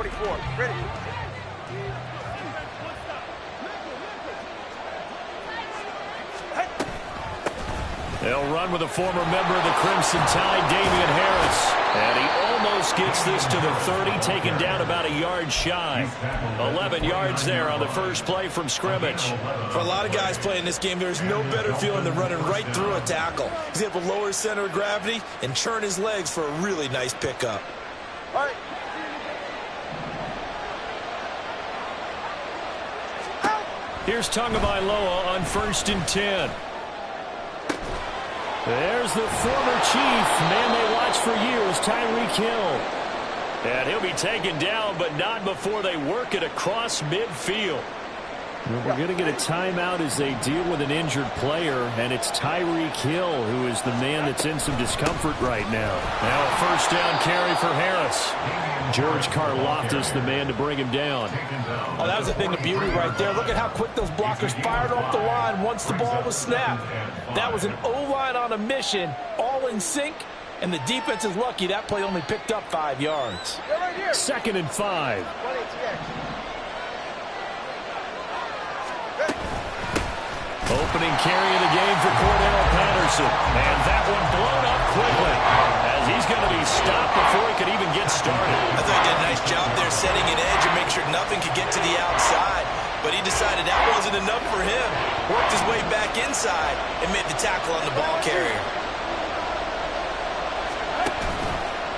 24. Ready. They'll run with a former member of the Crimson Tide, Damian Harris. And he almost gets this to the 30, taken down about a yard shy. 11 yards there on the first play from scrimmage. For a lot of guys playing this game, there's no better feeling than running right through a tackle. He's able to lower his center of gravity and churn his legs for a really nice pickup. All right. Here's Tagovailoa on 1st and 10. There's the former Chief, man they watched for years, Tyreek Hill. And he'll be taken down, but not before they work it across midfield. We're going to get a timeout as they deal with an injured player, and it's Tyreek Hill who is the man that's in some discomfort right now. Now a first down carry for Harris. George Karlaftis, the man to bring him down. Oh, that was a thing of beauty right there. Look at how quick those blockers fired off the line once the ball was snapped. That was an O-line on a mission, all in sync, and the defense is lucky that play only picked up 5 yards. 2nd and 5. Opening carry of the game for Cordell Patterson. And that one blown up quickly as he's going to be stopped before he could even get started. I thought he did a nice job there setting an edge and make sure nothing could get to the outside. But he decided that wasn't enough for him. Worked his way back inside and made the tackle on the ball carrier.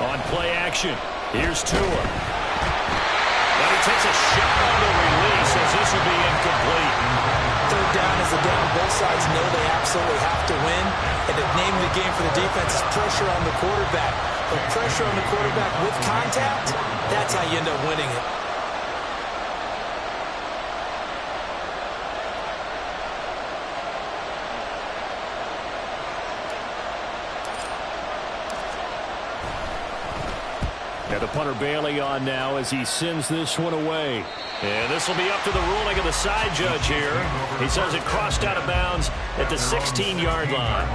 On play action, here's Tua. And he takes a shot on the release as this will be incomplete. 3rd down is a down. Both sides know they absolutely have to win. And the name of the game for the defense is pressure on the quarterback. But pressure on the quarterback with contact, that's how you end up winning it. And the punter Bailey on now as he sends this one away. And this will be up to the ruling of the side judge here. He says it crossed out of bounds at the 16-yard line.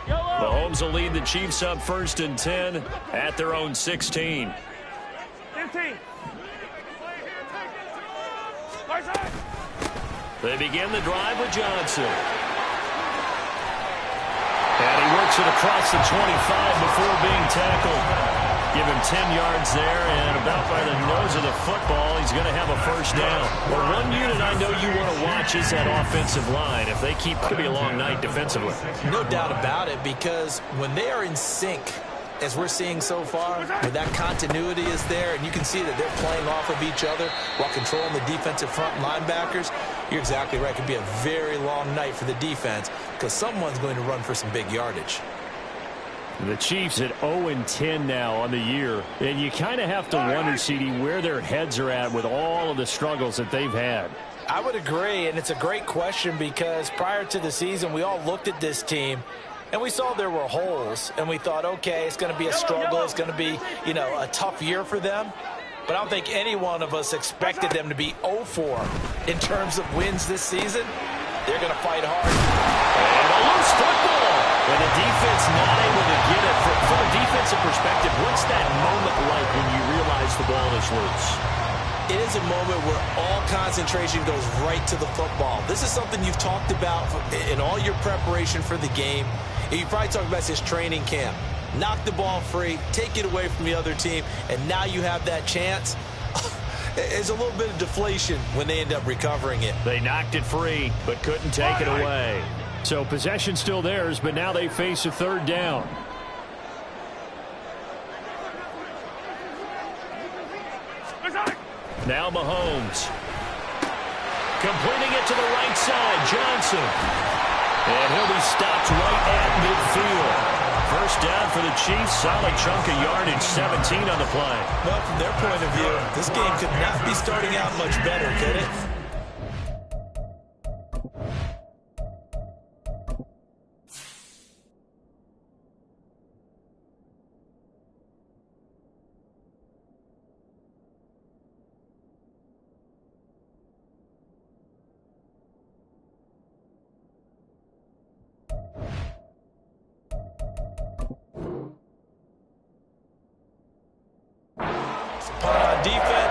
Mahomes will lead the Chiefs up 1st and 10 at their own 16. 15. They begin the drive with Johnson. And he works it across the 25 before being tackled. Give him 10 yards there, and about by the nose of the football, he's going to have a first down. Well, one unit I know you want to watch is that offensive line. If they keep, it could be a long night defensively. No doubt about it, because when they are in sync, as we're seeing so far, when that continuity is there, and you can see that they're playing off of each other while controlling the defensive front linebackers, you're exactly right. It could be a very long night for the defense because someone's going to run for some big yardage. The Chiefs at 0-10 now on the year, and you kind of have to wonder, CD, where their heads are at with all of the struggles that they've had. I would agree, and it's a great question because prior to the season, we all looked at this team, and we saw there were holes, and we thought, okay, it's going to be a struggle. It's going to be, you know, a tough year for them. But I don't think any one of us expected them to be 0-4 in terms of wins this season. They're going to fight hard. And a loose football. And the defense not able to get it. From a defensive perspective, what's that moment like when you realize the ball is loose? It is a moment where all concentration goes right to the football. This is something you've talked about in all your preparation for the game. And you probably talked about this training camp. Knock the ball free, take it away from the other team, and now you have that chance. There's a little bit of deflation when they end up recovering it. They knocked it free, but couldn't take it away. So possession still theirs, but now they face a 3rd down. Now Mahomes. Completing it to the right side, Johnson. And he'll be stopped right at midfield. First down for the Chiefs. Solid chunk of yardage, 17 on the play. Well, from their point of view, this game could not be starting out much better, could it?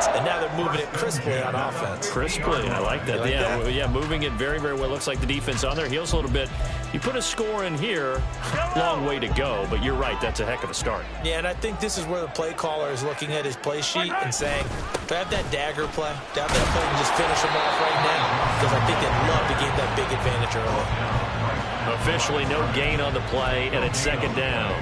defense, and now they're moving it crisply on offense. Crisply, I like that. Yeah, moving it very, very well. Looks like the defense on their heels a little bit. You put a score in here, long way to go, but you're right, that's a heck of a start. Yeah, and I think this is where the play caller is looking at his play sheet and saying, do I have that dagger play? Do I have that play and just finish them off right now? Because I think they'd love to gain that big advantage early. Officially no gain on the play, and it's second down.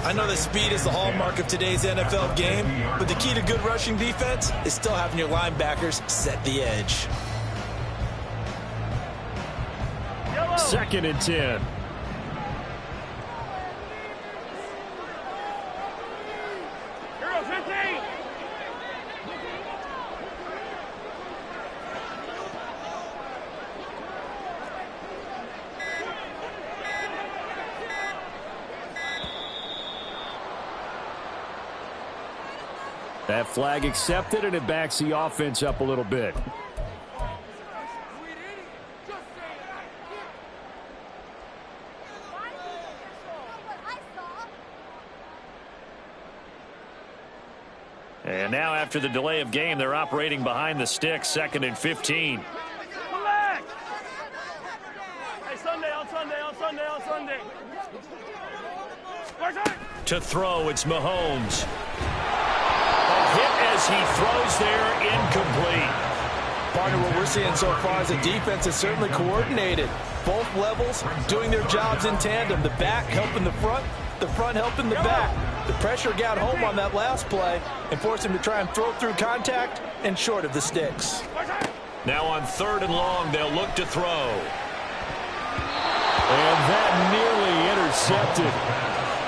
I know that speed is the hallmark of today's NFL game, but the key to good rushing defense is still having your linebackers set the edge. Second and 10. That flag accepted, and it backs the offense up a little bit. And now after the delay of game, they're operating behind the sticks, second and 15. Come back! Hey, Sunday, on Sunday, on Sunday, on Sunday. To throw, it's Mahomes. A hit as he throws there, incomplete. Partner, what we're seeing so far is the defense is certainly coordinated. Both levels doing their jobs in tandem. The back helping the front helping the back. The pressure got home on that last play and forced him to try and throw through contact and short of the sticks. Now on third and long, they'll look to throw. And that nearly intercepted.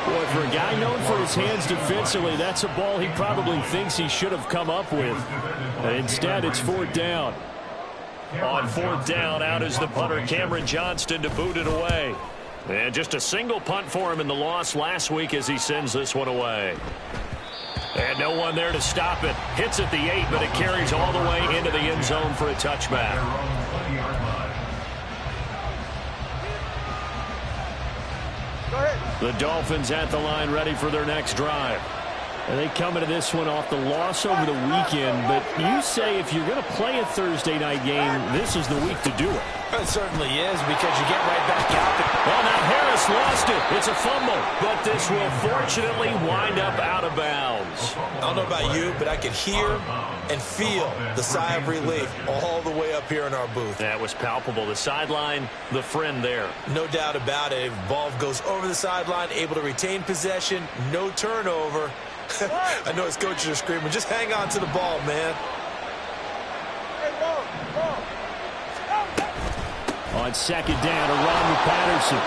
Boy, for a guy known for his hands defensively, that's a ball he probably thinks he should have come up with. Instead, it's fourth down. On fourth down, out is the punter, Cameron Johnston, to boot it away. And just a single punt for him in the loss last week as he sends this one away. And no one there to stop it. Hits at the 8, but it carries all the way into the end zone for a touchback. The Dolphins at the line, ready for their next drive. And they come into this one off the loss over the weekend, but you say if you're going to play a Thursday night game, this is the week to do it. It certainly is, because you get right back out there. Well, now Harris lost it. It's a fumble, but this will fortunately wind up out of bounds. I don't know about you, but I could hear and feel the sigh of relief all the way up here in our booth. That was palpable. The sideline, the friend there. No doubt about it. Ball goes over the sideline, able to retain possession, no turnover. I know his coaches are screaming, just hang on to the ball, man. On second down, a run with Patterson.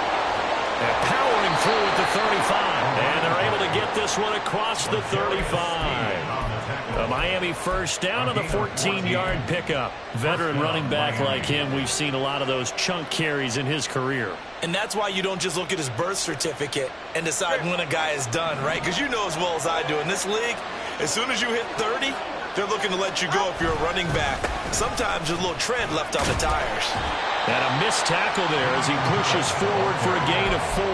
And powering through at the 35. And they're able to get this one across the 35. A Miami first down on the 14-yard pickup. Veteran running back like him, we've seen a lot of those chunk carries in his career. And that's why you don't just look at his birth certificate and decide when a guy is done, right? Because you know as well as I do, in this league, as soon as you hit 30, they're looking to let you go if you're a running back. Sometimes there's a little tread left on the tires. And a missed tackle there as he pushes forward for a gain of 4.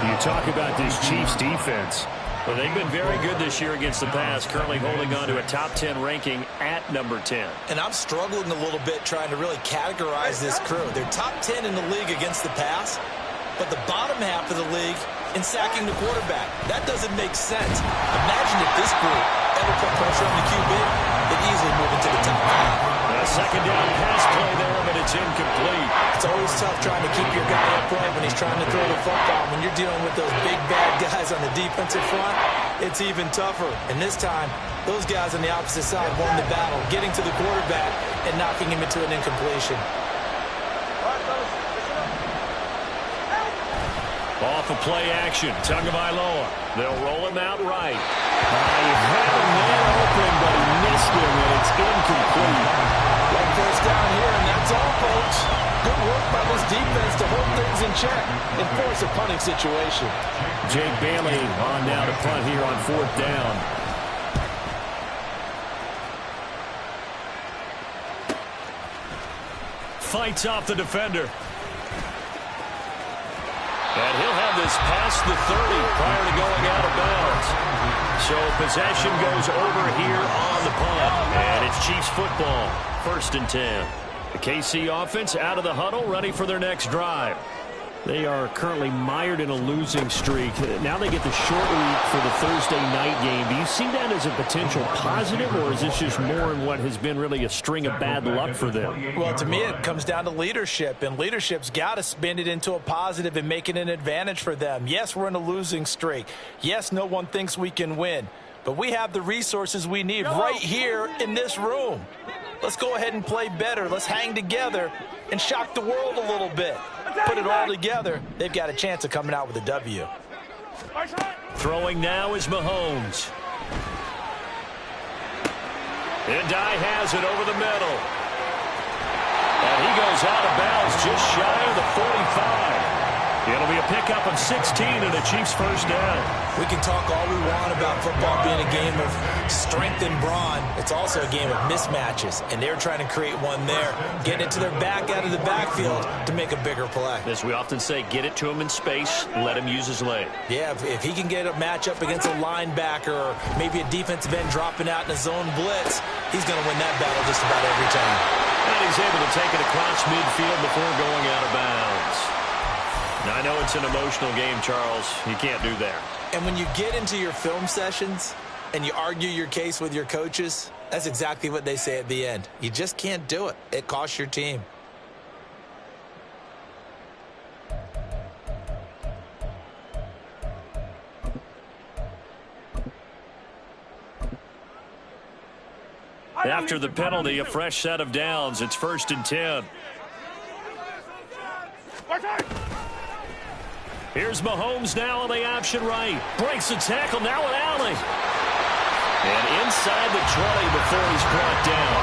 You talk about this Chiefs defense. Well, they've been very good this year against the pass, currently holding on to a top 10 ranking at number 10. And I'm struggling a little bit trying to really categorize this crew. They're top 10 in the league against the pass, but the bottom half of the league in sacking the quarterback. That doesn't make sense. Imagine if this group ever put pressure on the QB, they'd easily move into the top 5. A second down pass play there, but it's incomplete. It's always tough trying to keep your guy upright when he's trying to throw the football. When you're dealing with those big, bad guys on the defensive front, it's even tougher. And this time, those guys on the opposite side won the battle, getting to the quarterback and knocking him into an incompletion. Off of play action, Tagovailoa. They'll roll him out right. He had a man open, but he missed him, and it's incomplete. One first down here, and that's all, folks. Good work by this defense to hold things in check and force a punting situation. Jake Bailey on now to punt here on fourth down. Fights off the defender. And he'll have this past the 30 prior to going out of bounds. So possession goes over here on the punt. And it's Chiefs football, 1st and 10. The KC offense out of the huddle, ready for their next drive. They are currently mired in a losing streak. Now they get the short week for the Thursday night game. Do you see that as a potential positive, or is this just more in what has been really a string of bad luck for them? Well, to me, it comes down to leadership, and leadership's got to spin it into a positive and make it an advantage for them. Yes, we're in a losing streak. Yes, no one thinks we can win, but we have the resources we need right here in this room. Let's go ahead and play better. Let's hang together and shock the world a little bit. Put it all together, they've got a chance of coming out with a W. Throwing now is Mahomes. And Dye has it over the middle. And he goes out of bounds just shy of the 45. It'll be a pickup of 16 and a Chiefs first down. We can talk all we want about football being a game of strength and brawn. It's also a game of mismatches, and they're trying to create one there, getting it to their back out of the backfield to make a bigger play. As we often say, get it to him in space, let him use his leg. Yeah, if he can get a matchup against a linebacker or maybe a defensive end dropping out in a zone blitz, he's going to win that battle just about every time. And he's able to take it across midfield before going out of bounds. Now, I know it's an emotional game, Charles. You can't do that. And when you get into your film sessions and you argue your case with your coaches, that's exactly what they say at the end. You just can't do it. It costs your team. After the penalty, a fresh set of downs. It's 1st and 10. Here's Mahomes now on the option right. Breaks the tackle now with Allen. And inside the 20 before he's brought down.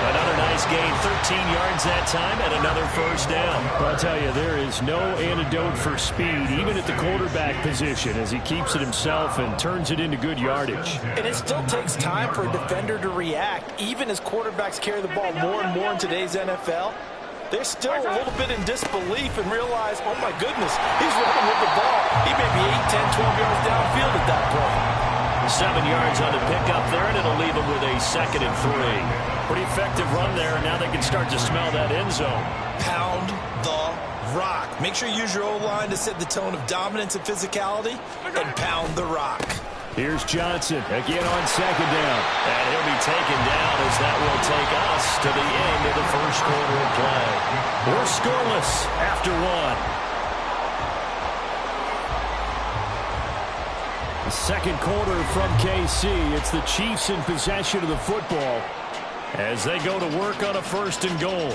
Another nice gain, 13 yards that time, and another first down. Well, I'll tell you, there is no antidote for speed, even at the quarterback position, as he keeps it himself and turns it into good yardage. And it still takes time for a defender to react, even as quarterbacks carry the ball more and more in today's NFL. They're still a little bit in disbelief and realize, oh, my goodness, he's running with the ball. He may be 8, 10, 12 yards downfield at that point. 7 yards on the pickup there, and it'll leave him with a 2nd and 3. Pretty effective run there, and now they can start to smell that end zone. Pound the rock. Make sure you use your O-line to set the tone of dominance and physicality, and pound the rock. Here's Johnson again on 2nd down. And he'll be taken down as that will take us to the end of the first quarter of play. We're scoreless after one. The second quarter from KC. It's the Chiefs in possession of the football as they go to work on a 1st and goal.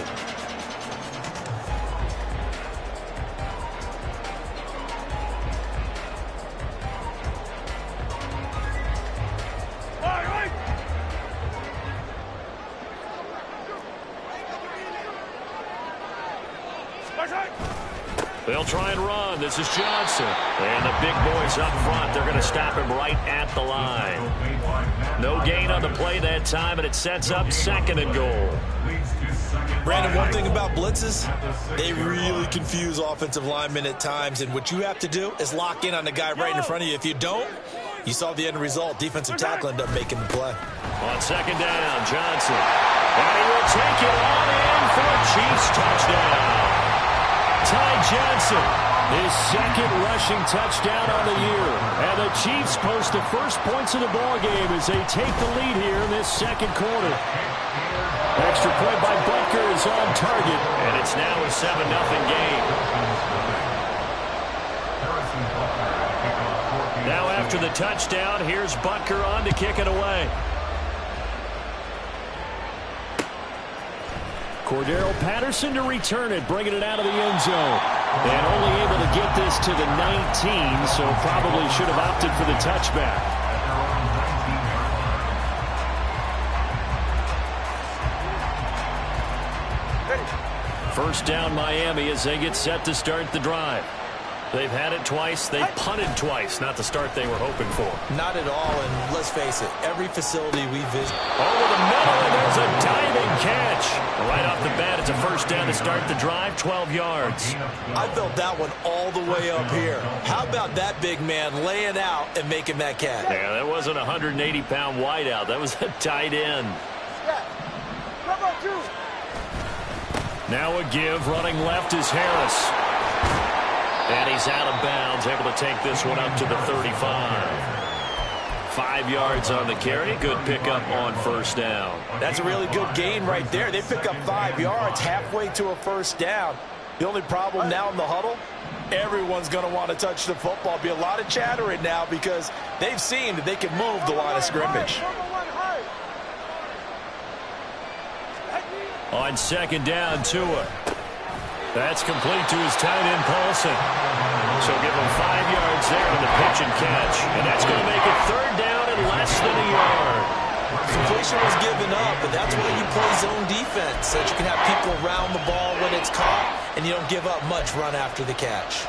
They'll try and run. This is Johnson. And the big boys up front, they're going to stop him right at the line. No gain on the play that time, and it sets up 2nd and goal. Brandon, one thing about blitzes, they really confuse offensive linemen at times, and what you have to do is lock in on the guy right in front of you. If you don't, you saw the end result. Defensive tackle ended up making the play. On 2nd down, Johnson. And he will take it on in for a Chiefs touchdown. Ty Johnson, his 2nd rushing touchdown on the year. And the Chiefs post the first points of the ball game as they take the lead here in this 2nd quarter. Extra point by Butker is on target. And it's now a 7-0 game. Now after the touchdown, here's Butker on to kick it away. Cordero Patterson to return it, bringing it out of the end zone. And only able to get this to the 19, so probably should have opted for the touchback. First down Miami as they get set to start the drive. They've had it twice. They punted twice. Not the start they were hoping for. Not at all, and let's face it, every facility we visit. Over the middle, and there's a diving catch. Right off the bat, it's a first down to start the drive, 12 yards. I felt that one all the way up here. How about that big man laying out and making that catch? Yeah, that wasn't a 180-pound wideout. That was a tight end. Now a give. Running left is Harris. And he's out of bounds, able to take this one up to the 35. 5 yards on the carry. Good pickup on first down. That's a really good gain right there. They pick up 5 yards halfway to a first down. The only problem now in the huddle, everyone's going to want to touch the football. Be a lot of chattering now because they've seen that they can move the line of scrimmage. On second down, Tua. That's complete to his tight end, Paulson. So give him 5 yards there on the pitch and catch. And that's going to make it third down and less than a yard. Completion was given up, but that's why you play zone defense, so that you can have people around the ball when it's caught, and you don't give up much run after the catch.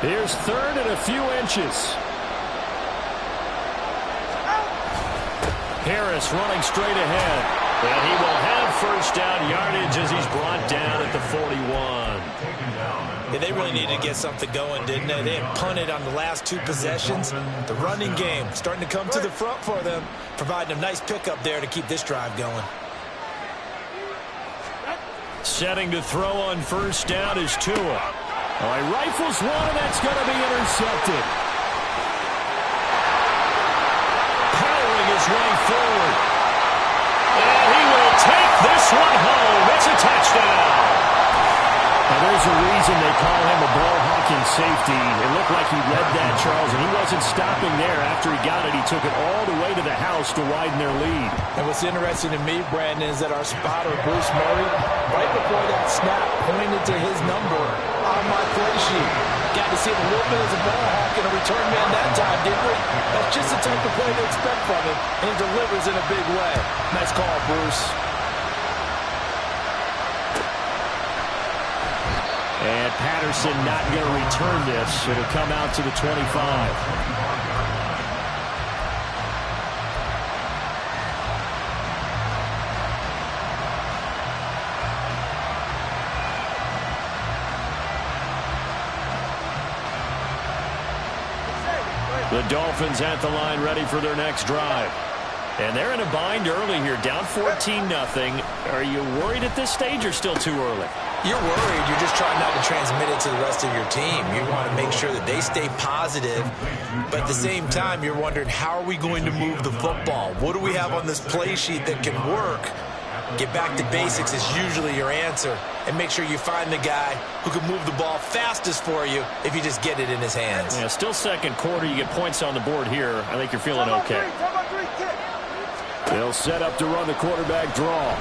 Here's third and a few inches. Harris running straight ahead. And he will have first down yardage as he's brought down at the 41. Yeah, they really needed to get something going, didn't they? They had punted on the last 2 possessions. The running game starting to come to the front for them, providing a nice pickup there to keep this drive going. Setting to throw on first down is Tua. All right, rifles one, and that's going to be intercepted. Powering his way forward. And he will take this one home. It's a touchdown. Now, there's a reason they call him a ball-hawking safety. It looked like he read that, Charles, and he wasn't stopping there. After he got it, he took it all the way to the house to widen their lead. And what's interesting to me, Brandon, is that our spotter, Bruce Murray, right before that snap, pointed to his number on my play sheet. Got to see him a little bit as a ball hawk and a return man that time, didn't we? That's just the type of play to expect from him, and he delivers in a big way. Nice call, Bruce. And Patterson not going to return this. It'll come out to the 25. The Dolphins at the line ready for their next drive. And they're in a bind early here, down 14-0. Are you worried at this stage or still too early? You're worried. You're just trying not to transmit it to the rest of your team. You want to make sure that they stay positive, but at the same time, you're wondering, how are we going to move the football? What do we have on this play sheet that can work? Get back to basics is usually your answer, and make sure you find the guy who can move the ball fastest for you if you just get it in his hands. Yeah, still second quarter. You get points on the board here. I think you're feeling okay. They'll set up to run the quarterback draw.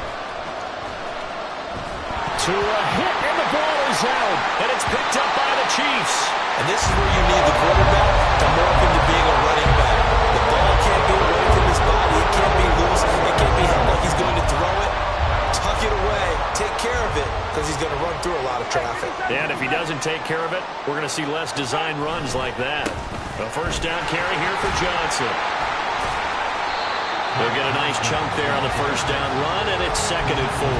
To a hit, and the ball is out. And it's picked up by the Chiefs. And this is where you need the quarterback to morph into being a running back. The ball can't be away from his body. It can't be loose. It can't be held like he's going to throw it. Tuck it away. Take care of it, because he's going to run through a lot of traffic. And if he doesn't take care of it, we're going to see less design runs like that. A first down carry here for Johnson. They'll get a nice chunk there on the first down run, and it's 2nd and 4.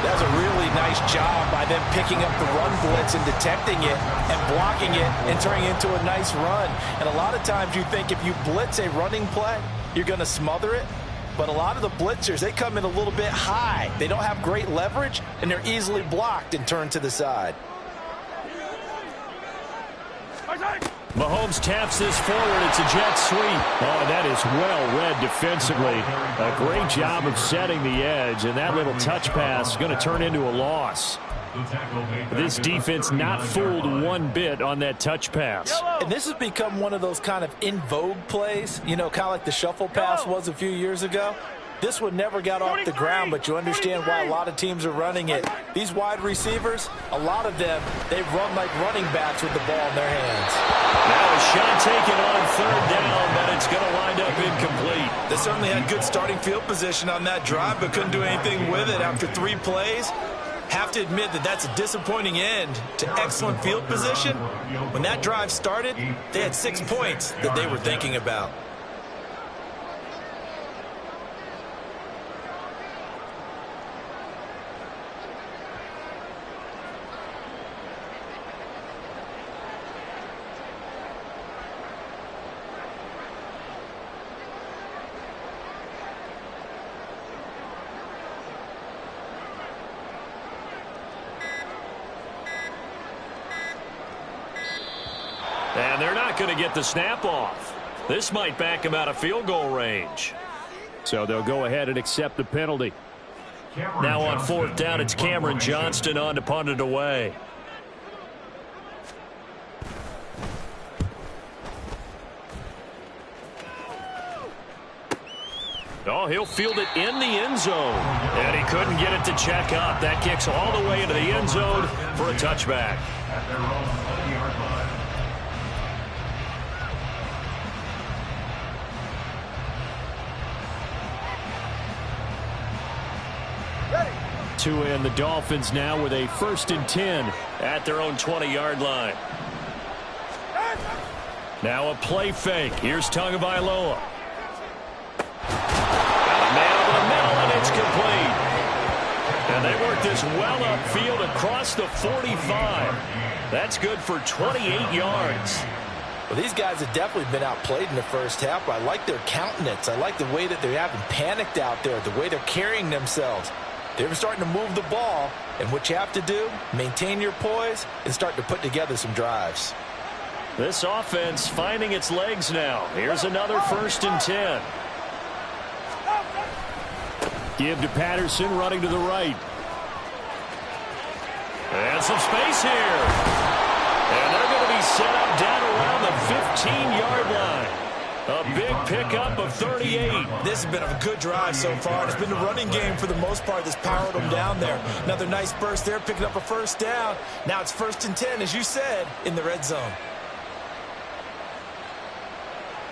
That's a really nice job by them picking up the run blitz and detecting it and blocking it and turning it into a nice run. And a lot of times you think if you blitz a running play, you're going to smother it. But a lot of the blitzers, they come in a little bit high. They don't have great leverage, and they're easily blocked and turned to the side. Mahomes taps this forward. It's a jet sweep. Oh, that is well read defensively. A great job of setting the edge, and that little touch pass is going to turn into a loss. This defense not fooled one bit on that touch pass. And this has become one of those kind of in vogue plays, you know, kind of like the shuffle pass was a few years ago. This one never got off the ground, but you understand why a lot of teams are running it. These wide receivers, a lot of them, they run like running backs with the ball in their hands. Now a shot taken on third down, but it's going to wind up incomplete. They certainly had good starting field position on that drive, but couldn't do anything with it after 3 plays. Have to admit that that's a disappointing end to excellent field position. When that drive started, they had 6 points that they were thinking about. And they're not going to get the snap off. This might back him out of field goal range. So they'll go ahead and accept the penalty. Now on 4th down, it's Cameron Johnston on to punt it away. Oh, he'll field it in the end zone. And he couldn't get it to check up. That kicks all the way into the end zone for a touchback. Tua and the Dolphins now with a 1st and 10 at their own 20-yard line. Now a play fake. Here's Tagovailoa. Man over the middle, and it's complete. And they work this well upfield across the 45. That's good for 28 yards. Well, these guys have definitely been outplayed in the first half, but I like their countenance. I like the way that they haven't panicked out there, the way they're carrying themselves. They're starting to move the ball, and what you have to do, maintain your poise and start to put together some drives. This offense finding its legs now. Here's another 1st and 10. Give to Patterson, running to the right. And some space here. And they're going to be set up down around the 15-yard line. A big pickup of 38. This has been a good drive so far. It's been the running game for the most part that's powered them down there. Another nice burst there, picking up a 1st down. Now it's 1st and 10, as you said, in the red zone.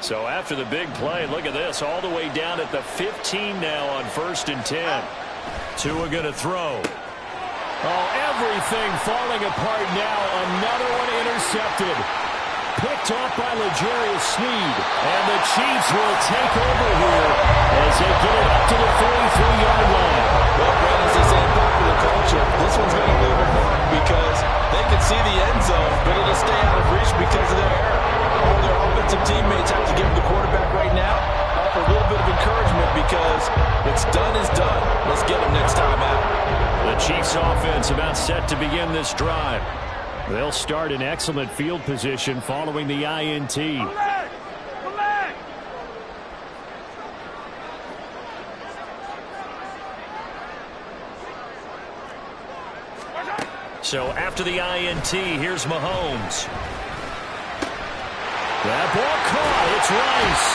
So after the big play, look at this, all the way down at the 15 now on 1st and 10. Tua going to throw. Oh, everything falling apart now. Another one intercepted. Picked off by L'Jarius Sneed. And the Chiefs will take over here as they get it up to the 43-yard line. Well, Brandon, as they say in popular culture, this one's going to leave a mark because they can see the end zone, but it'll stay out of reach because of their error. All their offensive teammates have to give the quarterback right now offer a little bit of encouragement because what's done is done. Let's get them next time out. The Chiefs offense about set to begin this drive. They'll start in excellent field position following the INT. So after the INT, here's Mahomes. That ball caught. It's Rice.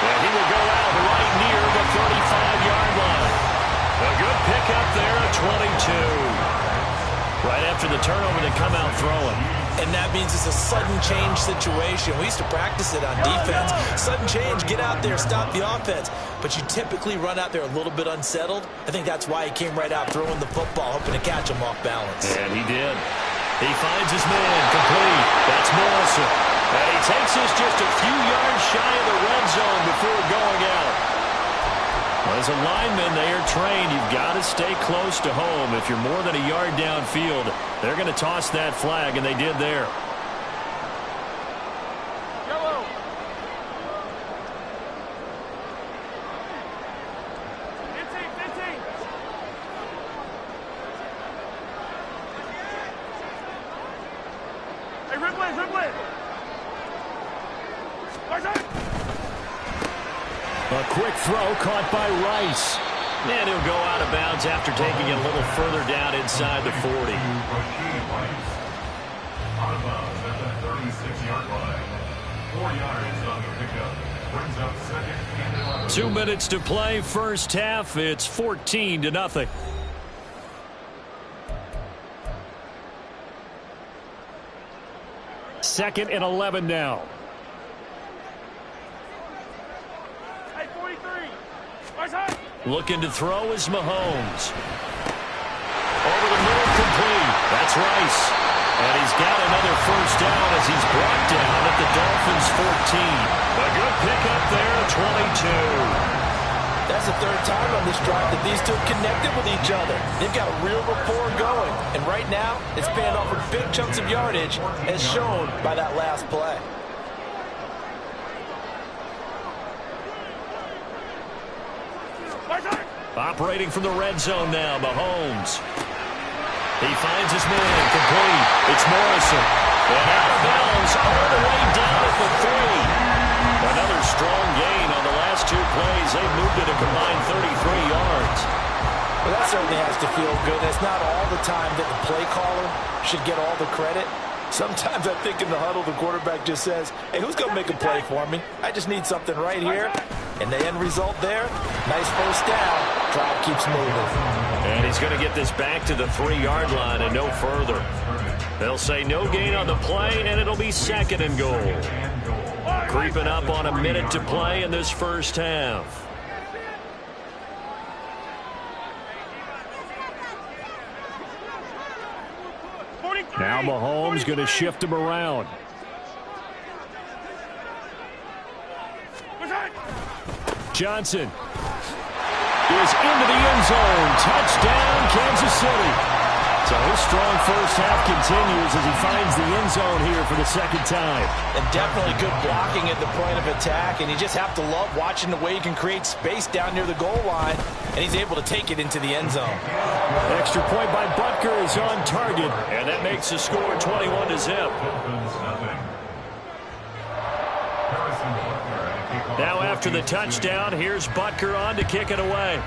And he will go out right near the 35-yard line. A good pickup there at 22. Right after the turnover, they come out throwing. And that means it's a sudden change situation. We used to practice it on defense. Sudden change, get out there, stop the offense. But you typically run out there a little bit unsettled. I think that's why he came right out throwing the football, hoping to catch him off balance. And he did. He finds his man complete. That's Morrison. And he takes us just a few yards shy of the red zone before going out. As a lineman, they are trained. You've got to stay close to home. If you're more than a yard downfield, they're going to toss that flag, and they did there. Yellow. Hey, Ripley. A quick throw caught by Rice. And he'll go out of bounds after taking it a little further down inside the 40. Out of bounds at the 36-yard line. 4 yards on the pickup. Brings up 2nd and 11. 2 minutes to play, first half. It's 14-0. Second and 11 now. Hey, 43. Looking to throw is Mahomes. Over the middle complete. That's Rice. And he's got another first down as he's brought down at the Dolphins' 14. A good pickup there, 22. That's the third time on this drive that these two have connected with each other. They've got a real rapport going. And right now, it's paying off with big chunks of yardage, as shown by that last play. Operating from the red zone now, Mahomes. He finds his man, complete. It's Morrison. And out of bounds, all the way down at the 3. Another strong gain on the last two plays. They've moved it a combined 33 yards. Well, that certainly has to feel good. It's not all the time that the play caller should get all the credit. Sometimes I think in the huddle, the quarterback just says, hey, who's going to make a play for me? I just need something right here. And the end result there, nice first down. Drive keeps moving. And he's going to get this back to the 3-yard line and no further. They'll say no gain on the play, and it'll be 2nd and goal. Creeping up on a minute to play in this first half. Now Mahomes going to shift him around. Johnson is into the end zone. Touchdown, Kansas City. So his strong first half continues as he finds the end zone here for the second time. And definitely good blocking at the point of attack. And you just have to love watching the way he can create space down near the goal line. And he's able to take it into the end zone. Extra point by Butker is on target. And that makes the score 21-0. Now after the touchdown, here's Butker on to kick it away.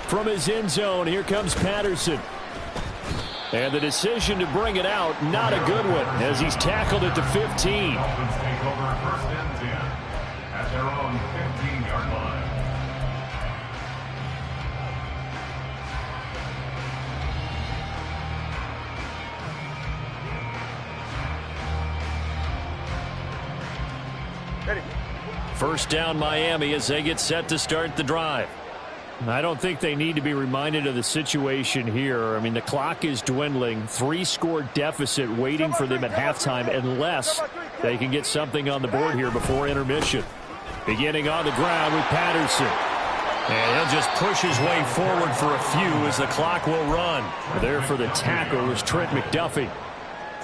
From his end zone, here comes Patterson. And the decision to bring it out, not a good one, as he's tackled at the 15. Dolphins take over 1st and 10 at their own 15-yard line. First down Miami as they get set to start the drive. I don't think they need to be reminded of the situation here. I mean, the clock is dwindling. 3-score deficit waiting for them at halftime unless they can get something on the board here before intermission. Beginning on the ground with Patterson. And he'll just push his way forward for a few as the clock will run. There for the tackle is Trent McDuffie.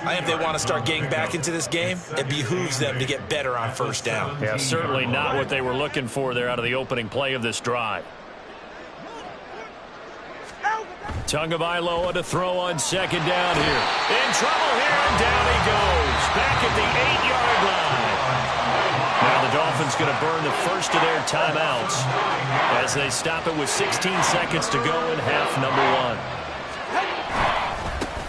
I think if they want to start getting back into this game, it behooves them to get better on first down. Yeah, certainly not what they were looking for there out of the opening play of this drive. Tagovailoa to throw on second down here. In trouble here, and down he goes. Back at the 8-yard line. Now the Dolphins going to burn the first of their timeouts as they stop it with 16 seconds to go in half number 1.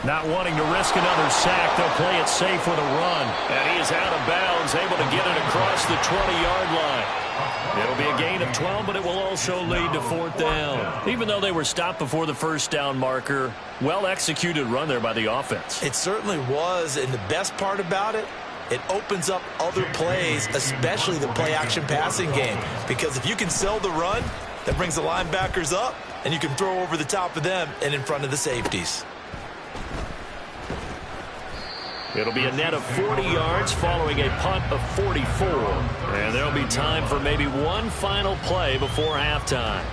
Not wanting to risk another sack, they'll play it safe with a run. And he is out of bounds, able to get it across the 20-yard line. It'll be a gain of 12, but it will also lead to 4th down. Even though they were stopped before the first down marker, well-executed run there by the offense. It certainly was, and the best part about it, it opens up other plays, especially the play-action passing game. Because if you can sell the run, that brings the linebackers up, and you can throw over the top of them and in front of the safeties. It'll be a net of 40 yards following a punt of 44. And there'll be time for maybe one final play before halftime.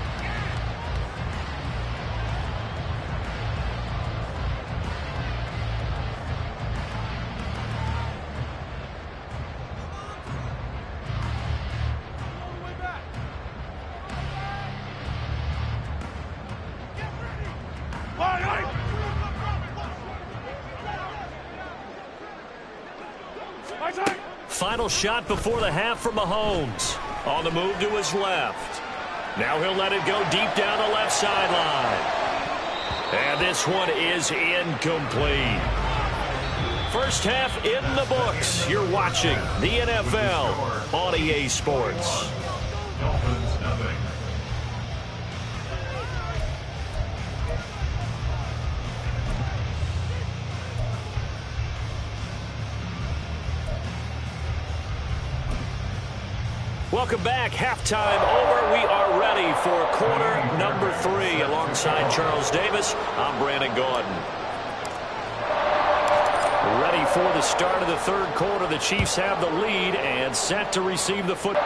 Final shot before the half for Mahomes. On the move to his left. Now he'll let it go deep down the left sideline. And this one is incomplete. First half in the books. You're watching the NFL on EA Sports. Dolphins nothing. Welcome back. Halftime over. We are ready for quarter number 3. Alongside Charles Davis, I'm Brandon Gaudin. Ready for the start of the third quarter. The Chiefs have the lead and set to receive the foot.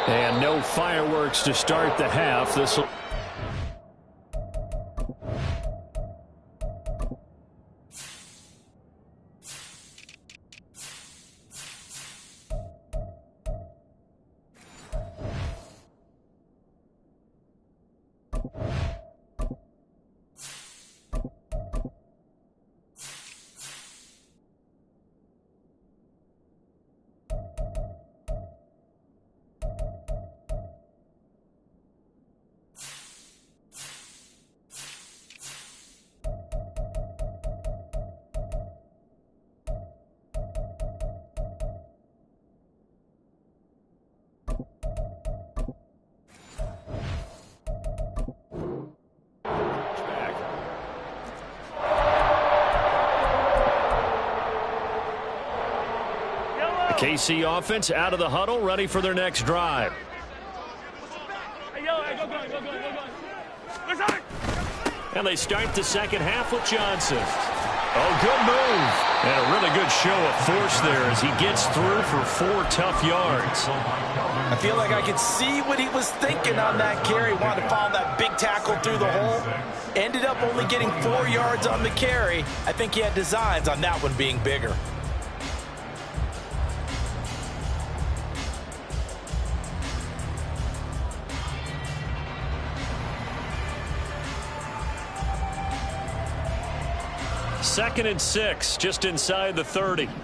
And no fireworks to start the half. This will... KC offense out of the huddle, ready for their next drive. And they start the second half with Johnson. Oh, good move. And a really good show of force there as he gets through for 4 tough yards. I feel like I could see what he was thinking on that carry. Wanted to follow that big tackle through the hole. Ended up only getting 4 yards on the carry. I think he had designs on that one being bigger. Second and 6, just inside the 30. Now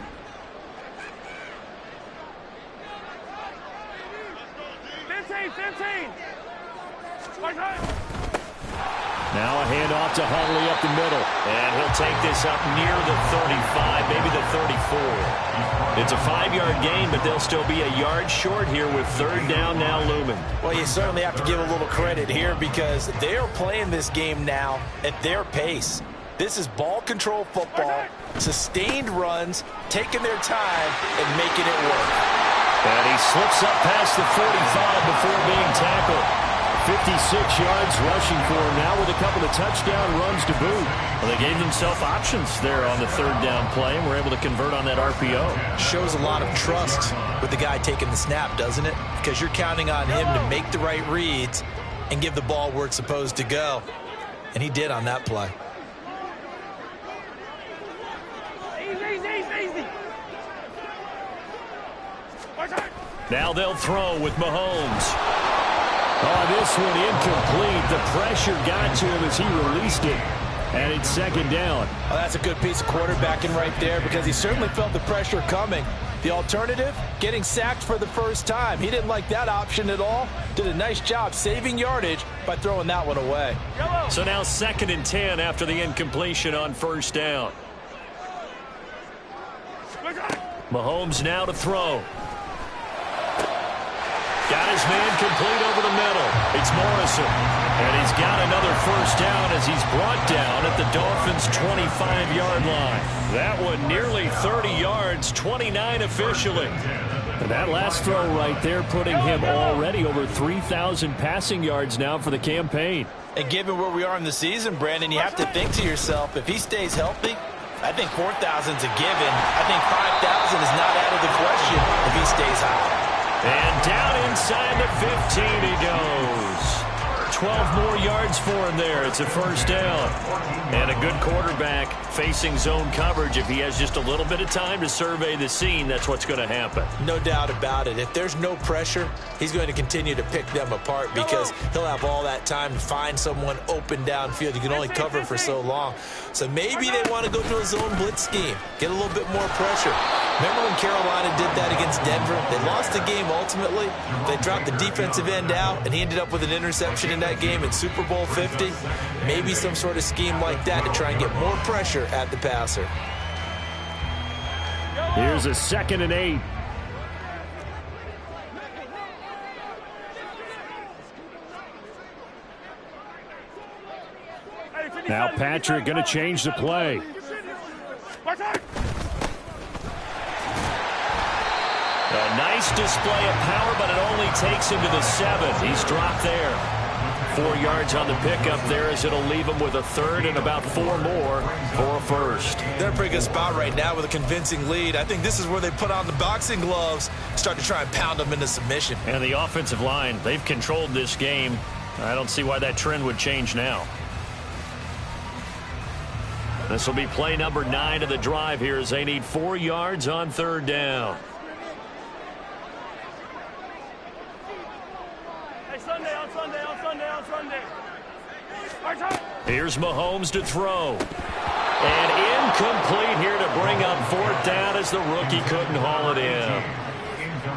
a handoff to Huntley up the middle. And he'll take this up near the 35, maybe the 34. It's a 5-yard gain, but they'll still be a yard short here with third down now looming. Well, you certainly have to give a little credit here because they are playing this game now at their pace. This is ball control football, sustained runs, taking their time and making it work. And he slips up past the 45 before being tackled. 56 yards rushing for him now with a couple of touchdown runs to boot. Well, they gave themselves options there on the third down play and were able to convert on that RPO. Shows a lot of trust with the guy taking the snap, doesn't it? Because you're counting on him to make the right reads and give the ball where it's supposed to go. And he did on that play. Now they'll throw with Mahomes. Oh, this one incomplete. The pressure got to him as he released it. And it's second down. Oh, that's a good piece of quarterbacking right there because he certainly felt the pressure coming. The alternative, getting sacked for the first time. He didn't like that option at all. Did a nice job saving yardage by throwing that one away. So now second and 10 after the incompletion on first down. Mahomes now to throw. Got his man complete over the middle. It's Morrison. And he's got another first down as he's brought down at the Dolphins' 25-yard line. That one nearly 30 yards, 29 officially. And that last throw right there putting him already over 3,000 passing yards now for the campaign. And given where we are in the season, Brandon, you have to think to yourself, if he stays healthy, I think 4,000's a given. I think 5,000 is not out of the question if he stays high. And down inside the 15 he goes. 12 more yards for him there. It's a first down. And a good quarterback facing zone coverage. If he has just a little bit of time to survey the scene, that's what's going to happen. No doubt about it. If there's no pressure, he's going to continue to pick them apart because he'll have all that time to find someone open downfield. You can only cover for so long. So maybe they want to go to a zone blitz scheme, get a little bit more pressure. Remember when Carolina did that against Denver? They lost the game ultimately. They dropped the defensive end out, and he ended up with an interception in that game in Super Bowl 50. Maybe some sort of scheme like that to try and get more pressure at the passer. Here's a second and 8. Now Patrick going to change the play. A nice display of power, but it only takes him to the 7. He's dropped there. 4 yards on the pickup there as it'll leave him with a third and about 4 more for a first. They're in a pretty good spot right now with a convincing lead. I think this is where they put on the boxing gloves, start to try and pound them into submission. And the offensive line, they've controlled this game. I don't see why that trend would change now. This will be play number 9 of the drive here as they need 4 yards on third down. Hey, Sunday, on Sunday, on Sunday, on Sunday. Here's Mahomes to throw. And incomplete here to bring up fourth down as the rookie couldn't haul it in.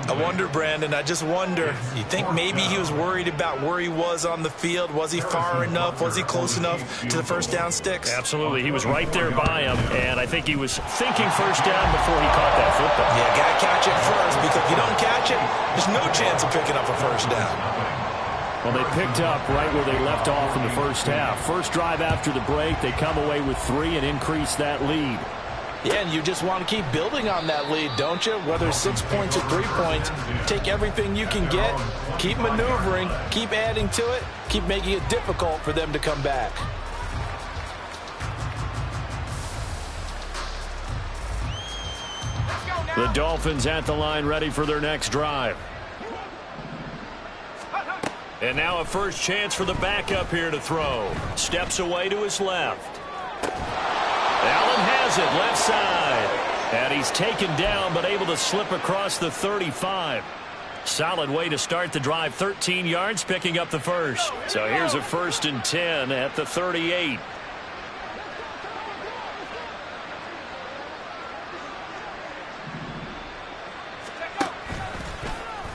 I wonder, Brandon, I just wonder, you think maybe he was worried about where he was on the field? Was he far enough? Was he close enough to the first down sticks? Absolutely. He was right there by him, and I think he was thinking first down before he caught that football. Yeah, got to catch it first, because if you don't catch it, there's no chance of picking up a first down. Well, they picked up right where they left off in the first half. First drive after the break, they come away with 3 and increase that lead. Yeah, and you just want to keep building on that lead, don't you? Whether it's 6 points or 3 points, take everything you can get, keep maneuvering, keep adding to it, keep making it difficult for them to come back. The Dolphins at the line ready for their next drive. And now a first chance for the backup here to throw. Steps away to his left. Allen has it left side. And he's taken down but able to slip across the 35. Solid way to start the drive. 13 yards picking up the first. So here's a 1st and 10 at the 38.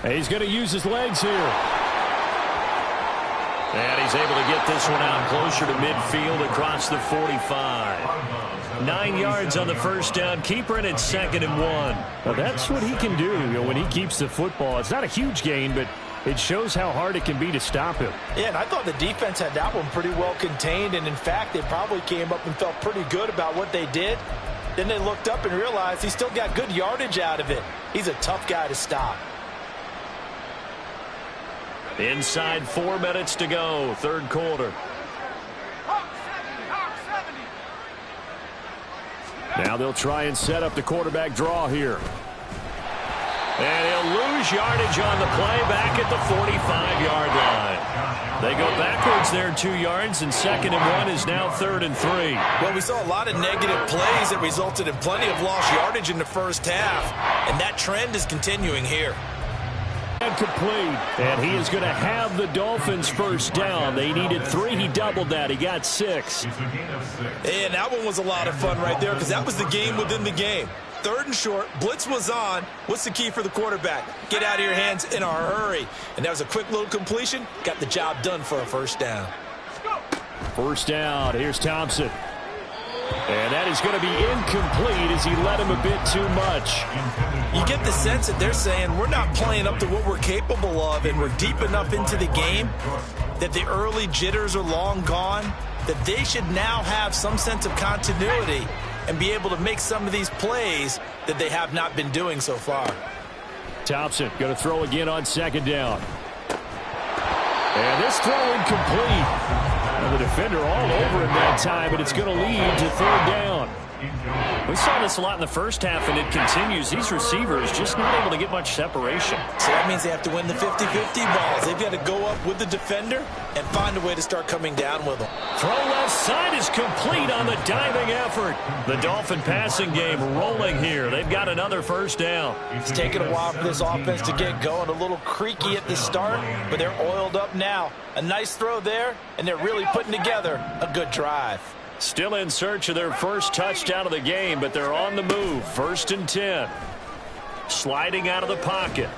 He's going to use his legs here. And he's able to get this one out closer to midfield across the 45. 9 yards on the first down. Keeper in at 2nd and 1. Well, that's what he can do, when he keeps the football. It's not a huge gain, but it shows how hard it can be to stop him. Yeah, and I thought the defense had that one pretty well contained, and in fact, they probably came up and felt pretty good about what they did. Then they looked up and realized he still got good yardage out of it. He's a tough guy to stop. Inside 4 minutes to go, third quarter. Now they'll try and set up the quarterback draw here. And he'll lose yardage on the play back at the 45-yard line. They go backwards there 2 yards, and 2nd and 1 is now 3rd and 3. Well, we saw a lot of negative plays that resulted in plenty of lost yardage in the first half, and that trend is continuing here. And complete. And he is going to have the Dolphins first down. They needed 3. He doubled that. He got 6. And that one was a lot of fun right there because that was the game within the game. 3rd and short. Blitz was on. What's the key for the quarterback? Get out of your hands in a hurry. And that was a quick little completion. Got the job done for a first down. First down. Here's Thompson. And that is going to be incomplete as he led him a bit too much. You get the sense that they're saying we're not playing up to what we're capable of, and we're deep enough into the game that the early jitters are long gone, that they should now have some sense of continuity and be able to make some of these plays that they have not been doing so far. Thompson going to throw again on 2nd down. And this throw incomplete. And the defender all over him that time, but it's going to lead to 3rd down. We saw this a lot in the first half, and it continues. These receivers just not able to get much separation. So that means they have to win the 50-50 balls. They've got to go up with the defender and find a way to start coming down with them. Throw left side is complete on the diving effort. The Dolphin passing game rolling here. They've got another first down. It's taken a while for this offense to get going. A little creaky at the start, but they're oiled up now. A nice throw there, and they're really putting together a good drive. Still in search of their first touchdown of the game, but they're on the move. 1st and 10. Sliding out of the pocket.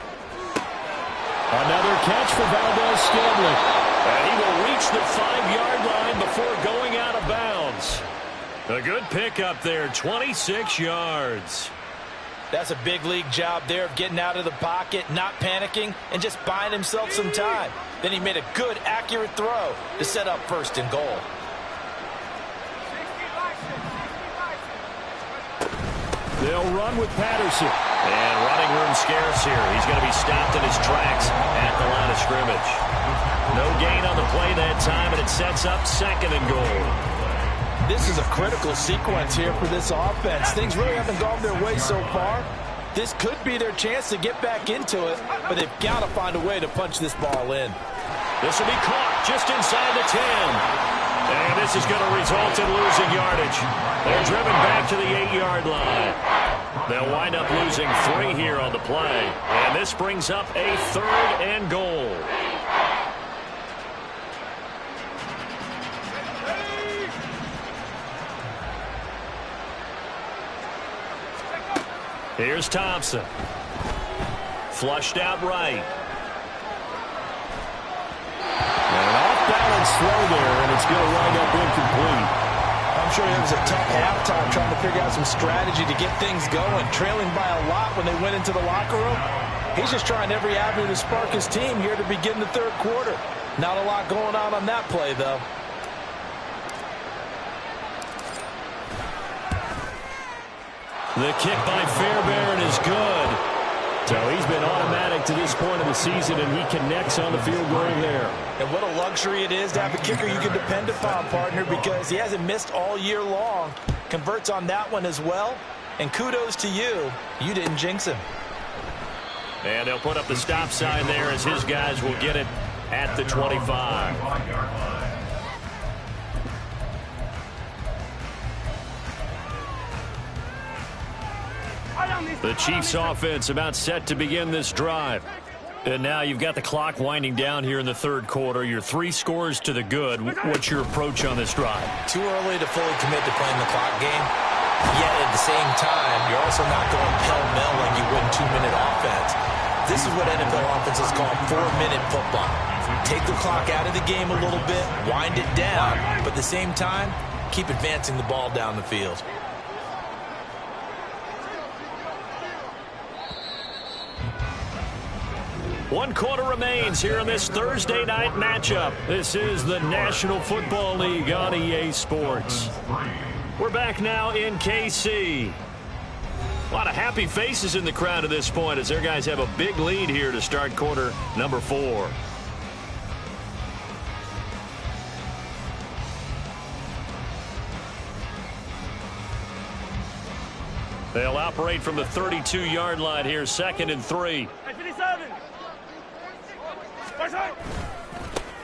Another catch for Valdez-Scantling. And he will reach the 5-yard line before going out of bounds. A good pickup there, 26 yards. That's a big league job there of getting out of the pocket, not panicking, and just buying himself some time. Then he made a good, accurate throw to set up 1st and goal. They'll run with Patterson. And running room scarce here. He's going to be stopped in his tracks at the line of scrimmage. No gain on the play that time, and it sets up 2nd and goal. This is a critical sequence here for this offense. Things really haven't gone their way so far. This could be their chance to get back into it, but they've got to find a way to punch this ball in. This will be caught just inside the 10. And this is going to result in losing yardage. They're driven back to the 8-yard line. They'll wind up losing 3 here on the play. And this brings up a 3rd and goal. Here's Thompson. Flushed out right. An off-balance throw there, and it's going to wind up incomplete. I'm sure it was a tough halftime trying to figure out some strategy to get things going, trailing by a lot when they went into the locker room. He's just trying every avenue to spark his team here to begin the 3rd quarter. Not a lot going on that play, though. The kick by Fairbairn is good. So he's been automatic to this point of the season, and he connects on the field goal there. And what a luxury it is to have a kicker you can depend upon, partner, because he hasn't missed all year long. Converts on that one as well. And kudos to you. You didn't jinx him. And they'll put up the stop sign there as his guys will get it at the 25. The Chiefs offense about set to begin this drive. And now you've got the clock winding down here in the 3rd quarter. You're 3 scores to the good. What's your approach on this drive? Too early to fully commit to playing the clock game. Yet at the same time, you're also not going pell-mell like you would in 2-minute offense. This is what NFL offenses call 4-minute football. Take the clock out of the game a little bit, wind it down, but at the same time, keep advancing the ball down the field. One quarter remains here in this Thursday night matchup. This is the National Football League on EA Sports. We're back now in KC. A lot of happy faces in the crowd at this point as their guys have a big lead here to start quarter number 4. They'll operate from the 32-yard line here, 2nd and 3.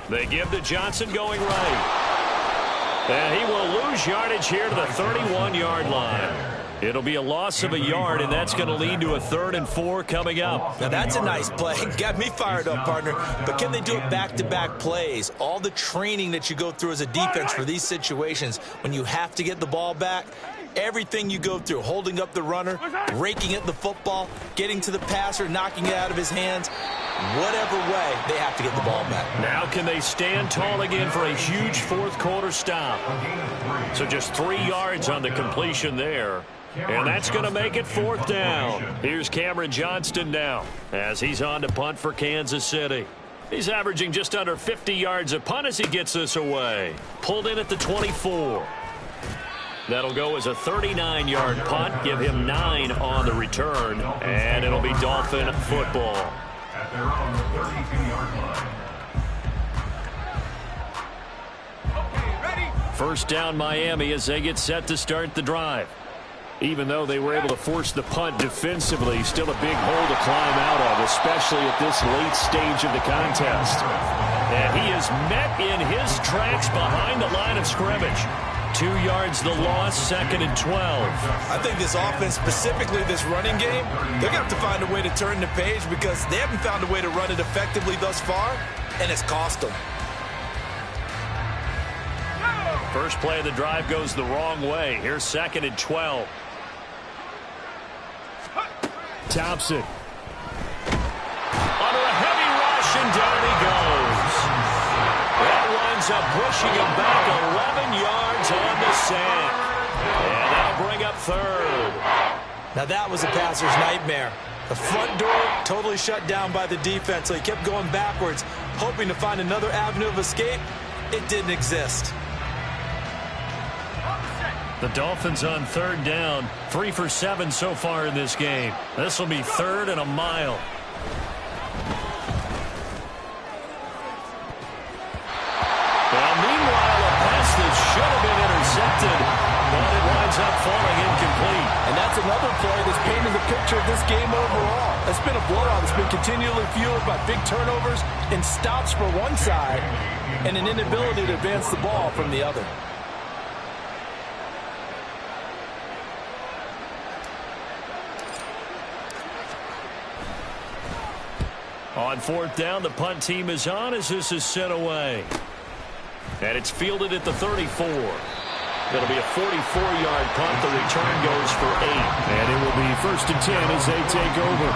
They give to Johnson going right. And he will lose yardage here to the 31-yard line. It'll be a loss of a yard, and that's going to lead to a 3rd and 4 coming up. Now, that's a nice play. Got me fired up, partner. But can they do it back-to-back plays? All the training that you go through as a defense for these situations, when you have to get the ball back, everything you go through, holding up the runner, raking at the football, getting to the passer, knocking it out of his hands, whatever way, they have to get the ball back. Now can they stand tall again for a huge 4th quarter stop? So just 3 yards on the completion there. And that's going to make it 4th down. Here's Cameron Johnston now as he's on to punt for Kansas City. He's averaging just under 50 yards a punt as he gets this away. Pulled in at the 24. That'll go as a 39-yard punt. Give him 9 on the return. And it'll be Dolphin football. At their own 32-yard line. First down Miami as they get set to start the drive. Even though they were able to force the punt defensively, still a big hole to climb out of, especially at this late stage of the contest. And he is met in his tracks behind the line of scrimmage. 2 yards the loss, 2nd and 12. I think this offense, specifically this running game, they're going to have to find a way to turn the page because they haven't found a way to run it effectively thus far, and it's cost them. First play of the drive goes the wrong way. Here's 2nd and 12. Thompson. Under a heavy rush, and down he goes. That winds up pushing him back 11 yards on the sack. And that'll bring up 3rd. Now that was a passer's nightmare. The front door totally shut down by the defense, so he kept going backwards, hoping to find another avenue of escape. It didn't exist. The Dolphins on third down, 3 for 7 so far in this game. This will be 3rd and a mile. Well, meanwhile, a pass that should have been intercepted, but it winds up falling incomplete. And that's another play that's painting the picture of this game overall. It's been a blowout. It's been continually fueled by big turnovers and stops for one side and an inability to advance the ball from the other. On 4th down, the punt team is on as this is sent away. And it's fielded at the 34. It'll be a 44-yard punt. The return goes for 8. And it will be 1st and 10 as they take over.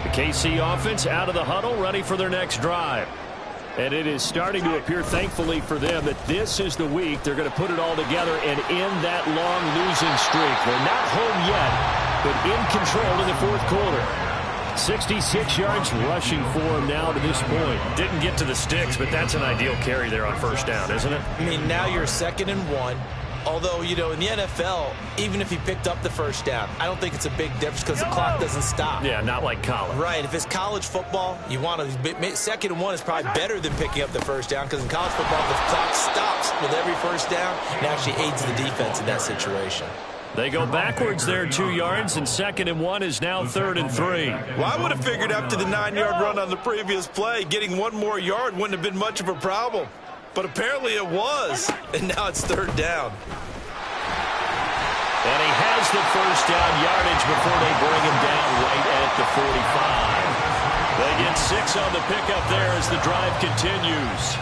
The KC offense out of the huddle, ready for their next drive. And it is starting to appear, thankfully for them, that this is the week they're going to put it all together and end that long losing streak. They're not home yet, but in control in the 4th quarter. 66 yards rushing for him now to this point. Didn't get to the sticks, but that's an ideal carry there on 1st down, isn't it? I mean, now you're 2nd and 1. Although, you know, in the NFL, even if he picked up the 1st down, I don't think it's a big difference because the clock doesn't stop. Yeah, not like college. Right. If it's college football, you want to 2nd and 1 is probably better than picking up the 1st down because in college football, the clock stops with every 1st down and actually aids the defense in that situation. They go backwards there 2 yards, and 2nd and 1 is now 3rd and 3. Well, I would have figured after the 9-yard run on the previous play, getting one more yard wouldn't have been much of a problem. But apparently it was, and now it's 3rd down. And he has the 1st down yardage before they bring him down right at the 45. They get 6 on the pickup there as the drive continues.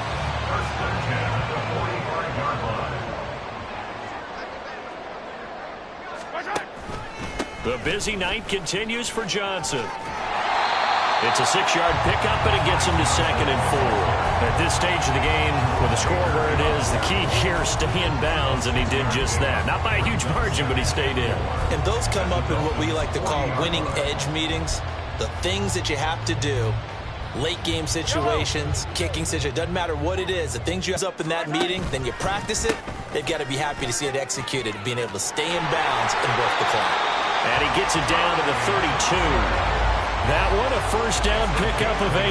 The busy night continues for Johnson. It's a 6-yard pickup, and it gets him to 2nd and 4. At this stage of the game, with the score where it is, the key here is stay in bounds, and he did just that. Not by a huge margin, but he stayed in. And those come up in what we like to call winning edge meetings. The things that you have to do, late game situations, kicking situations, doesn't matter what it is. The things you have up in that meeting, then you practice it, they've got to be happy to see it executed, being able to stay in bounds and work the clock. And he gets it down to the 32. That one a 1st down pickup of 8.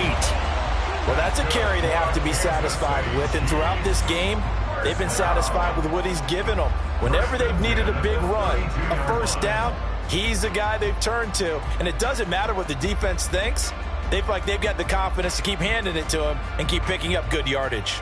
Well, that's a carry they have to be satisfied with. And throughout this game, they've been satisfied with what he's given them. Whenever they've needed a big run, a 1st down, he's the guy they've turned to. And it doesn't matter what the defense thinks. They feel like they've got the confidence to keep handing it to him and keep picking up good yardage.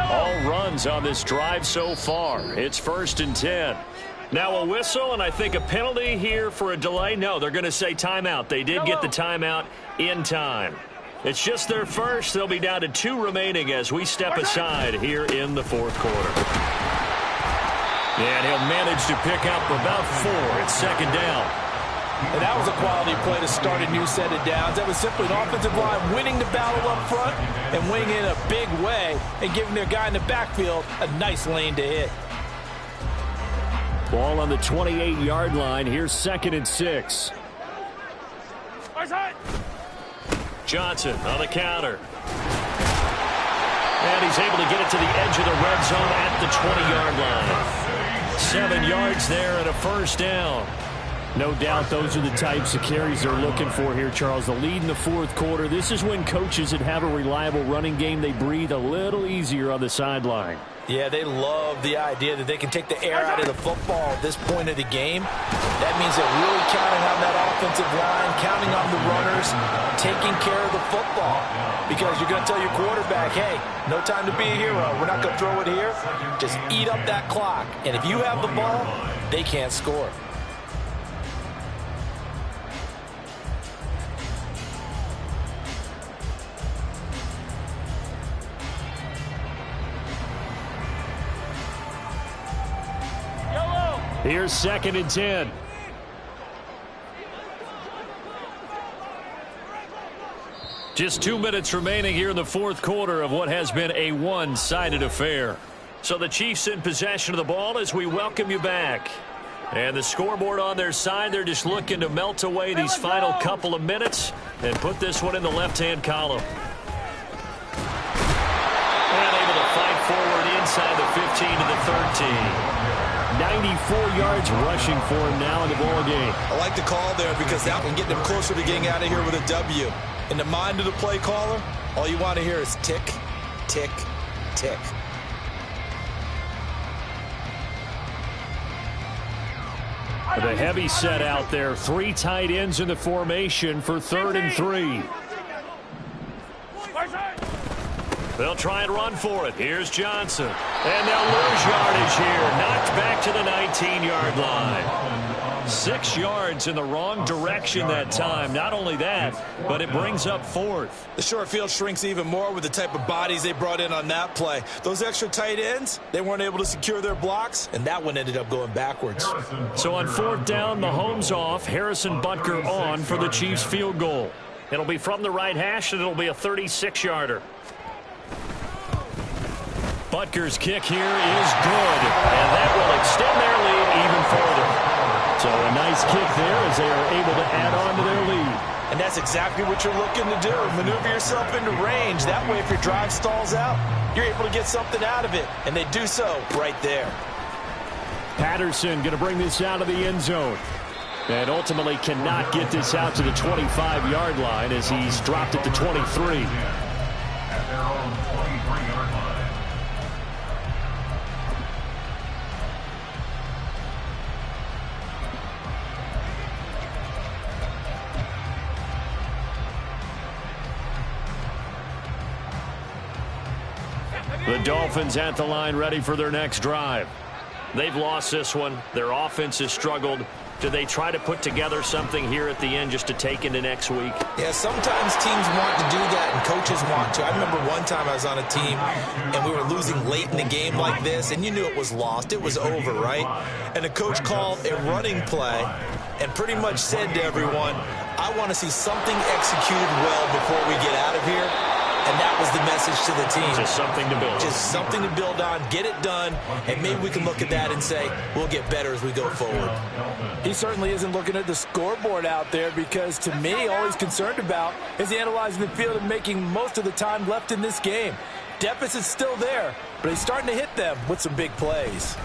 All runs on this drive so far. It's 1st and 10. Now a whistle, and I think a penalty here for a delay. No, they're going to say timeout. They did get the timeout in time. It's just their first. They'll be down to 2 remaining as we step aside here in the 4th quarter. And he'll manage to pick up about 4. It's 2nd down. And that was a quality play to start a new set of downs. That was simply an offensive line winning the battle up front and winning in a big way and giving their guy in the backfield a nice lane to hit. Ball on the 28-yard line. Here's 2nd and 6. Johnson on the counter. And he's able to get it to the edge of the red zone at the 20-yard line. 7 yards there and a 1st down. No doubt those are the types of carries they're looking for here, Charles. The lead in the 4th quarter. This is when coaches that have a reliable running game, they breathe a little easier on the sideline. Yeah, they love the idea that they can take the air out of the football at this point of the game. That means they're really counting on that offensive line, counting on the runners, taking care of the football. Because you're going to tell your quarterback, hey, no time to be a hero. We're not going to throw it here. Just eat up that clock. And if you have the ball, they can't score. Here's 2nd and 10. Just 2 minutes remaining here in the 4th quarter of what has been a one-sided affair. So the Chiefs in possession of the ball as we welcome you back. And the scoreboard on their side, they're just looking to melt away these final couple of minutes and put this one in the left-hand column. And able to fight forward inside the 15 to the 13. 94 yards rushing for him now in the ball game. I like the call there because that can get them closer to getting out of here with a W. In the mind of the play caller, all you want to hear is tick, tick, tick. The heavy set out there. 3 tight ends in the formation for 3rd and 3. They'll try and run for it. Here's Johnson. And they'll lose yardage here. Knocked back to the 19-yard line. 6 yards in the wrong direction that time. Not only that, but it brings up 4th. The short field shrinks even more with the type of bodies they brought in on that play. Those extra tight ends, they weren't able to secure their blocks, and that one ended up going backwards. So on 4th down, Mahomes off. Harrison Butker on for the Chiefs field goal. It'll be from the right hash, and it'll be a 36-yarder. Butker's kick here is good, and that will extend their lead even further. So a nice kick there as they are able to add on to their lead. And that's exactly what you're looking to do. Maneuver yourself into range. That way, if your drive stalls out, you're able to get something out of it. And they do so right there. Patterson going to bring this out of the end zone. And ultimately cannot get this out to the 25-yard line as he's dropped it to 23. At their own 23-yard line. The Dolphins at the line ready for their next drive. They've lost this one. Their offense has struggled. Do they try to put together something here at the end just to take into next week? Yeah, sometimes teams want to do that and coaches want to. I remember one time I was on a team and we were losing late in the game like this, and you knew it was lost. It was over, right? And the coach called a running play and pretty much said to everyone, I want to see something executed well before we get out of here. And that was the message to the team. Just something to build. Just something to build on, get it done, and maybe we can look at that and say, we'll get better as we go forward. He certainly isn't looking at the scoreboard out there because, to me, all he's concerned about is analyzing the field and making most of the time left in this game. Deficit's still there, but he's starting to hit them with some big plays.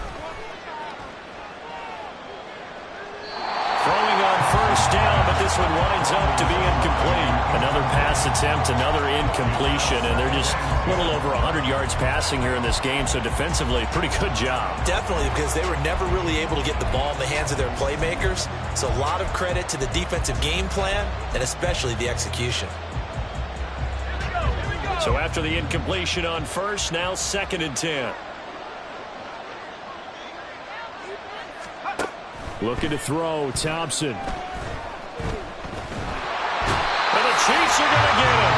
Throwing on 1st down, but this one winds up to be incomplete. Another pass attempt, another incompletion, and they're just a little over 100 yards passing here in this game, so defensively, pretty good job. Definitely, because they were never really able to get the ball in the hands of their playmakers. So a lot of credit to the defensive game plan, and especially the execution. So after the incompletion on 1st, now 2nd and 10. Looking to throw, Thompson. And the Chiefs are going to get him.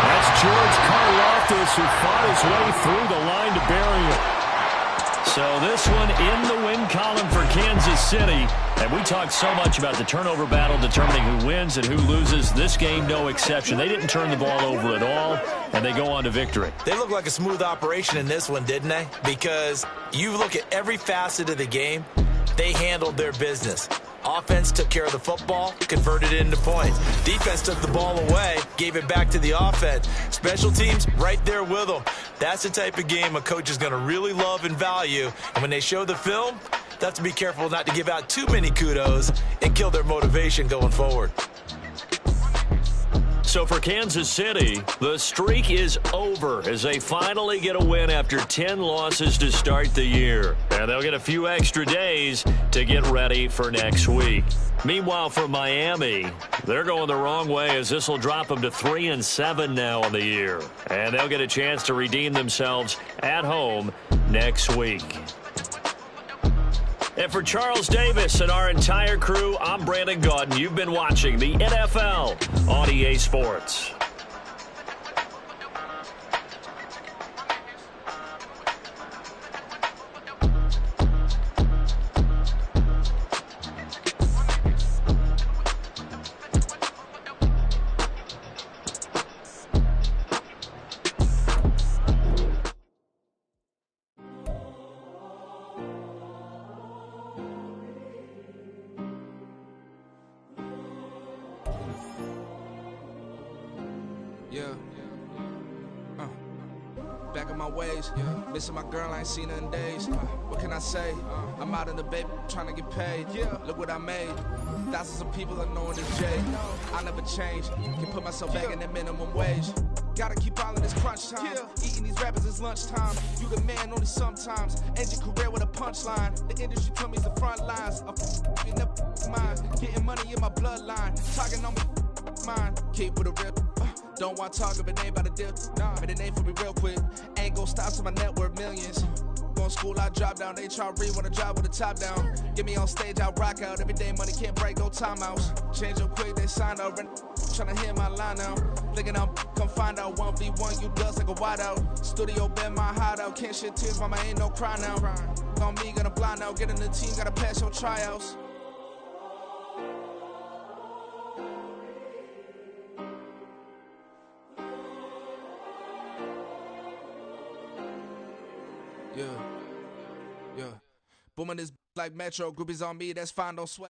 That's George Karlaftis who fought his way through the line to bury him. So this one in the win column for Kansas City. And we talked so much about the turnover battle determining who wins and who loses. This game, no exception. They didn't turn the ball over at all, and they go on to victory. They look like a smooth operation in this one, didn't they? Because you look at every facet of the game, they handled their business. Offense took care of the football, converted it into points. Defense took the ball away, gave it back to the offense. Special teams, right there with them. That's the type of game a coach is going to really love and value. And when they show the film, they have to be careful not to give out too many kudos and kill their motivation going forward. So for Kansas City, the streak is over as they finally get a win after 10 losses to start the year. And they'll get a few extra days to get ready for next week. Meanwhile, for Miami, they're going the wrong way as this will drop them to 3-7 now on the year. And they'll get a chance to redeem themselves at home next week. And for Charles Davis and our entire crew, I'm Brandon Gaudin. You've been watching the NFL on EA Sports. back on my ways. Missing my girl, I ain't seen her in days. What can I say? I'm out in the baby trying to get paid. Look what I made. Thousands of people are knowing this J. I never change. Can put myself back in that minimum wage. Gotta keep all of this crunch time. Eating these rappers is lunchtime. You the man only sometimes. End your career with a punchline. The industry told me the front lines. I'm in the mind. Getting money in my bloodline. Talking on my mind. Keep with a real. Don't want to talk if it ain't about the deal. Made a name for me real quick. Ain't gon' stop till my net worth millions. Going school, I drop down. HRE wanna drive with the top down. Get me on stage, I rock out. Every day money can't break, no timeouts. Change up quick, they sign up. Tryna hear my line now. Thinking I'm come find out 1v1, you dust like a wideout. Studio been my hideout. Can't shed tears, mama ain't no cry now. On me, gonna blind out. Get in the team, gotta pass your tryouts. Yeah. Booming this like Metro. Groupies on me, that's fine, don't sweat.